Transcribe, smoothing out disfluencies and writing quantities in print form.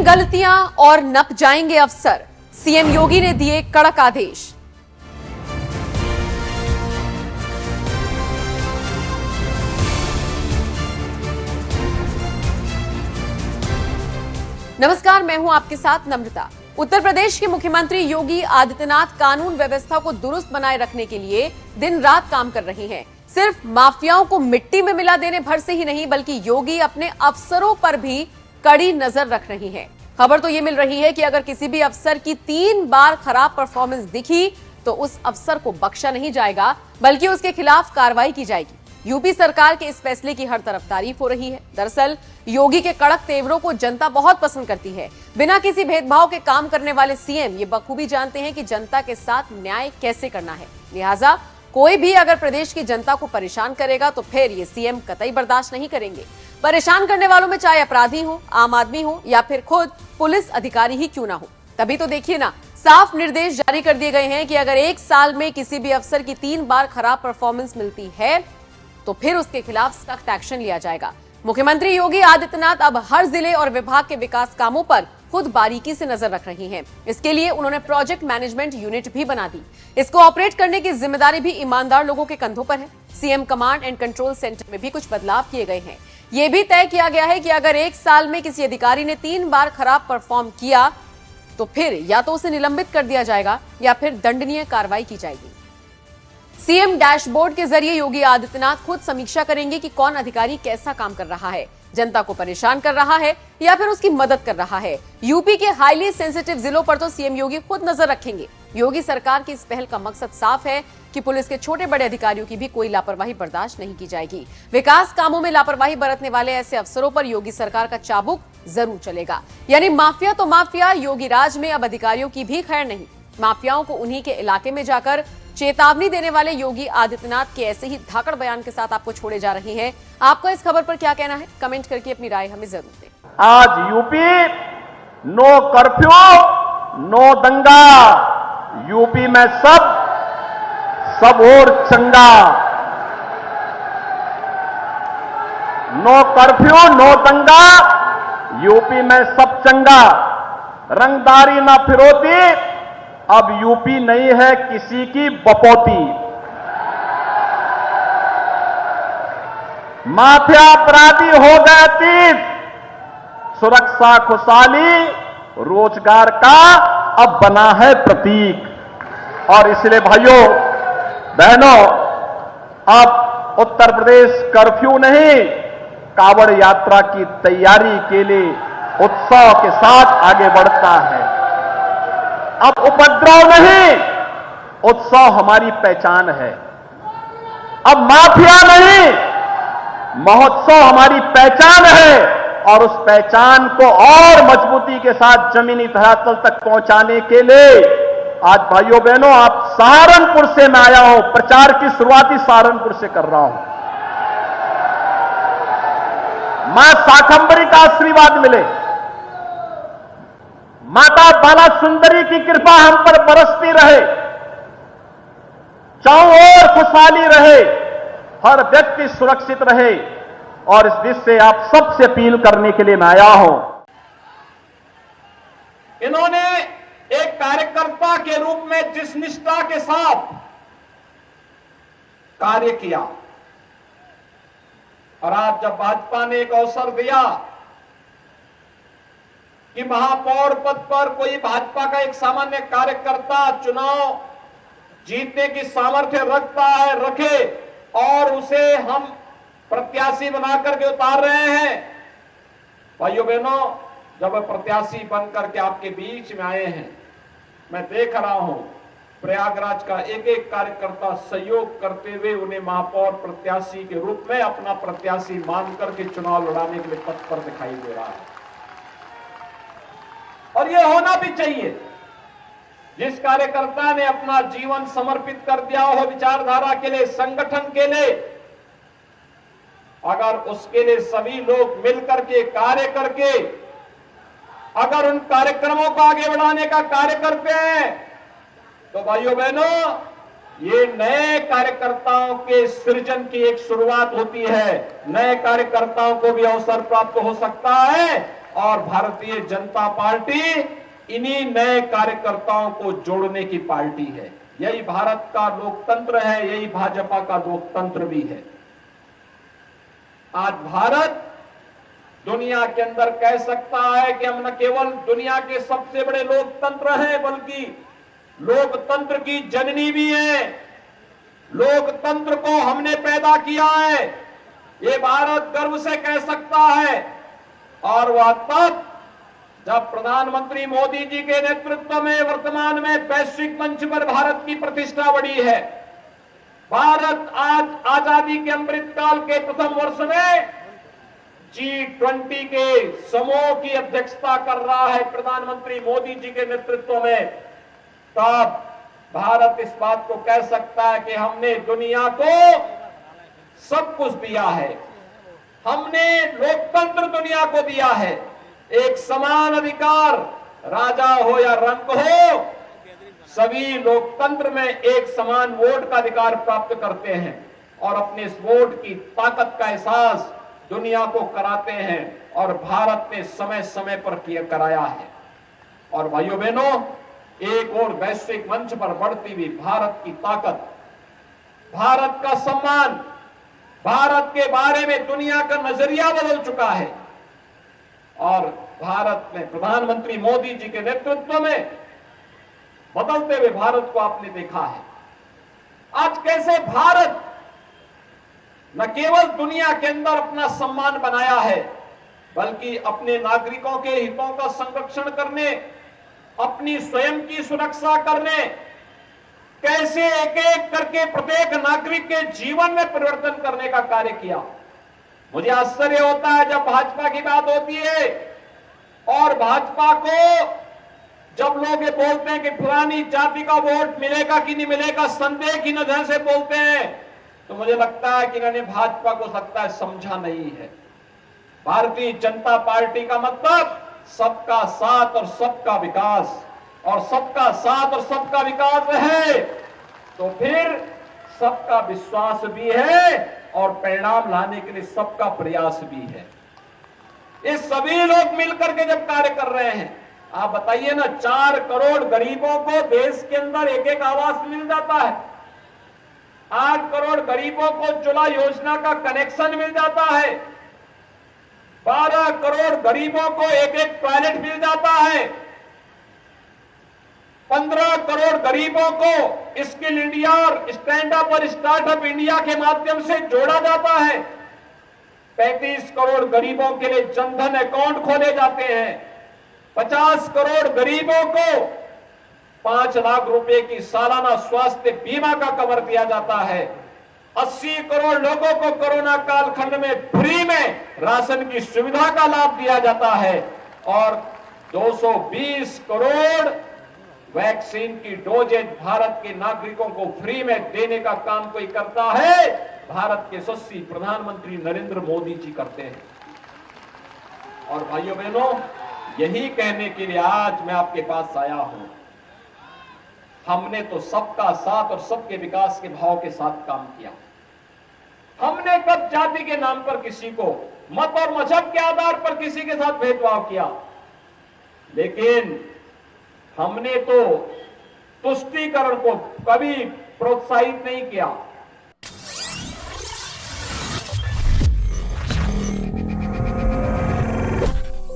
गलतियां और नप जाएंगे अफसर, सीएम योगी ने दिए कड़क आदेश। नमस्कार, मैं हूं आपके साथ नम्रता। उत्तर प्रदेश के मुख्यमंत्री योगी आदित्यनाथ कानून व्यवस्था को दुरुस्त बनाए रखने के लिए दिन रात काम कर रहे हैं। सिर्फ माफियाओं को मिट्टी में मिला देने भर से ही नहीं, बल्कि योगी अपने अफसरों पर भी कड़ी नजर रख रही हैं। खबर तो ये मिल रही है कि अगर किसी भी अफसर की 3 बार खराब परफॉर्मेंस दिखी तो उस अफसर को बख्शा नहीं जाएगा, बल्कि उसके खिलाफ कार्रवाई की जाएगी। यूपी सरकार के इस फैसले की हर तरफ तारीफ हो रही है। दरअसल योगी के कड़क तेवरों को जनता बहुत पसंद करती है। बिना किसी भेदभाव के काम करने वाले सीएम ये बखूबी जानते हैं कि जनता के साथ न्याय कैसे करना है। लिहाजा कोई भी अगर प्रदेश की जनता को परेशान करेगा तो फिर ये सीएम कतई बर्दाश्त नहीं करेंगे। परेशान करने वालों में चाहे अपराधी हो, आम आदमी हो या फिर खुद पुलिस अधिकारी ही क्यों ना हो। तभी तो देखिए ना, साफ निर्देश जारी कर दिए गए हैं कि अगर 1 साल में किसी भी अफसर की 3 बार खराब परफॉर्मेंस मिलती है तो फिर उसके खिलाफ सख्त एक्शन लिया जाएगा। मुख्यमंत्री योगी आदित्यनाथ अब हर जिले और विभाग के विकास कामों पर खुद बारीकी से नजर रख रही हैं। इसके लिए उन्होंने प्रोजेक्ट मैनेजमेंट यूनिट भी बना दी। इसको ऑपरेट करने की जिम्मेदारी भी ईमानदार लोगों के कंधों पर है। CM command and control centre में भी कुछ बदलाव किए गए हैं। यह भी तय किया गया है कि अगर 1 साल में किसी अधिकारी ने 3 बार खराब परफॉर्म किया तो फिर या तो उसे निलंबित कर दिया जाएगा या फिर दंडनीय कार्रवाई की जाएगी। सीएम डैशबोर्ड के जरिए योगी आदित्यनाथ खुद समीक्षा करेंगे कि कौन अधिकारी कैसा काम कर रहा है, जनता को परेशान कर रहा है या फिर उसकी मदद कर रहा है। यूपी के हाईली सेंसिटिव जिलों पर तो सीएम योगी खुद नजर रखेंगे। योगी सरकार की इस पहल का मकसद साफ है कि पुलिस के छोटे बड़े अधिकारियों की भी कोई लापरवाही बर्दाश्त नहीं की जाएगी। विकास कामों में लापरवाही बरतने वाले ऐसे अफसरों पर योगी सरकार का चाबुक जरूर चलेगा। यानी माफिया तो माफिया, योगी राज में अब अधिकारियों की भी खैर नहीं। माफियाओं को उन्हीं के इलाके में जाकर चेतावनी देने वाले योगी आदित्यनाथ के ऐसे ही धाकड़ बयान के साथ आपको छोड़े जा रहे हैं। आपका इस खबर पर क्या कहना है? कमेंट करके अपनी राय हमें जरूर दें। आज यूपी नो कर्फ्यू, नो दंगा। यूपी में सब और चंगा। नो कर्फ्यू, नो दंगा, यूपी में सब चंगा। रंगदारी ना फिरौती, अब यूपी नहीं है किसी की बपौती। माफिया अपराधी हो गए अतीत, सुरक्षा खुशहाली रोजगार का अब बना है प्रतीक। और इसलिए भाइयों बहनों, अब उत्तर प्रदेश कर्फ्यू नहीं, कांवड़ यात्रा की तैयारी के लिए उत्साह के साथ आगे बढ़ता है। अब उपद्रव नहीं, उत्साह हमारी पहचान है। अब माफिया नहीं, महोत्सव हमारी पहचान है। और उस पहचान को और मजबूती के साथ जमीनी धरातल तक पहुंचाने के लिए आज भाइयों बहनों, आप सहारनपुर से मैं आया हूं। प्रचार की शुरुआत ही सहारनपुर से कर रहा हूं। मां शाकंभरी का आशीर्वाद मिले, माता बाला सुंदरी की कृपा हम पर बरसती रहे, चारों ओर खुशहाली रहे, हर व्यक्ति सुरक्षित रहे। और इस दिश से आप सबसे अपील करने के लिए मैं आया हूं। इन्होंने एक कार्यकर्ता के रूप में जिस निष्ठा के साथ कार्य किया, और आज जब भाजपा ने एक अवसर दिया कि महापौर पद पर कोई भाजपा का एक सामान्य कार्यकर्ता चुनाव जीतने की सामर्थ्य रखता है, रखे, और उसे हम प्रत्याशी बनाकर के उतार रहे हैं। भाइयों बहनों, जब वे प्रत्याशी बनकर के आपके बीच में आए हैं, मैं देख रहा हूं प्रयागराज का एक एक कार्यकर्ता सहयोग करते हुए उन्हें महापौर प्रत्याशी के रूप में अपना प्रत्याशी मानकर के चुनाव लड़ाने के लिए तत्पर दिखाई दे रहा है। और यह होना भी चाहिए। जिस कार्यकर्ता ने अपना जीवन समर्पित कर दिया हो विचारधारा के लिए, संगठन के लिए, अगर उसके लिए सभी लोग मिलकर के कार्य करके अगर उन कार्यक्रमों को आगे बढ़ाने का कार्य करते हैं तो भाइयों बहनों, ये नए कार्यकर्ताओं के सृजन की एक शुरुआत होती है। नए कार्यकर्ताओं को भी अवसर प्राप्त हो सकता है और भारतीय जनता पार्टी इन्हीं नए कार्यकर्ताओं को जोड़ने की पार्टी है। यही भारत का लोकतंत्र है, यही भाजपा का लोकतंत्र भी है। आज भारत दुनिया के अंदर कह सकता है कि हम न केवल दुनिया के सबसे बड़े लोकतंत्र हैं, बल्कि लोकतंत्र की जननी भी है। लोकतंत्र को हमने पैदा किया है, ये भारत गर्व से कह सकता है। और वह तब जब प्रधानमंत्री मोदी जी के नेतृत्व में वर्तमान में वैश्विक मंच पर भारत की प्रतिष्ठा बढ़ी है। भारत आज आजादी के अमृत काल के प्रथम वर्ष में G20 के समूह की अध्यक्षता कर रहा है प्रधानमंत्री मोदी जी के नेतृत्व में। तब भारत इस बात को कह सकता है कि हमने दुनिया को सब कुछ दिया है, हमने लोकतंत्र दुनिया को दिया है। एक समान अधिकार, राजा हो या रंक हो, सभी लोकतंत्र में एक समान वोट का अधिकार प्राप्त करते हैं और अपने इस वोट की ताकत का एहसास दुनिया को कराते हैं। और भारत ने समय समय पर कराया है। और भाइयों बहनों, एक और वैश्विक मंच पर बढ़ती हुई भारत की ताकत, भारत का सम्मान, भारत के बारे में दुनिया का नजरिया बदल चुका है। और भारत में प्रधानमंत्री मोदी जी के नेतृत्व में बदलते हुए भारत को आपने देखा है। आज कैसे भारत न केवल दुनिया के अंदर अपना सम्मान बनाया है, बल्कि अपने नागरिकों के हितों का संरक्षण करने, अपनी स्वयं की सुरक्षा करने, कैसे एक एक करके प्रत्येक नागरिक के जीवन में परिवर्तन करने का कार्य किया। मुझे आश्चर्य होता है जब भाजपा की बात होती है और भाजपा को जब लोग ये बोलते हैं कि फलानी जाति का वोट मिलेगा कि नहीं मिलेगा, संदेह की नजर से बोलते हैं, तो मुझे लगता है कि इन्होंने भाजपा को लगता है समझा नहीं है। भारतीय जनता पार्टी का मतलब सबका साथ और सबका विकास, और सबका साथ और सबका विकास है तो फिर सबका विश्वास भी है और परिणाम लाने के लिए सबका प्रयास भी है। ये सभी लोग मिलकर के जब कार्य कर रहे हैं, आप बताइए ना, 4 करोड़ गरीबों को देश के अंदर एक एक आवास मिल जाता है, 8 करोड़ गरीबों को उज्ज्वला योजना का कनेक्शन मिल जाता है, 12 करोड़ गरीबों को एक एक टॉयलेट मिल जाता है, 15 करोड़ गरीबों को स्किल इंडिया और स्टैंड अप और स्टार्टअप इंडिया के माध्यम से जोड़ा जाता है, 35 करोड़ गरीबों के लिए जनधन अकाउंट खोले जाते हैं, 50 करोड़ गरीबों को 5 लाख रुपए की सालाना स्वास्थ्य बीमा का कवर दिया जाता है, 80 करोड़ लोगों को कोरोना कालखंड में फ्री में राशन की सुविधा का लाभ दिया जाता है और 220 करोड़ वैक्सीन की डोजेज भारत के नागरिकों को फ्री में देने का काम कोई करता है, भारत के यशस्वी प्रधानमंत्री नरेंद्र मोदी जी करते हैं। और भाइयों बहनों, यही कहने के लिए आज मैं आपके पास आया हूं। हमने तो सबका साथ और सबके विकास के भाव के साथ काम किया। हमने कब जाति के नाम पर किसी को, मत और मजहब के आधार पर किसी के साथ भेदभाव किया? लेकिन हमने तो तुष्टीकरण को कभी प्रोत्साहित नहीं किया।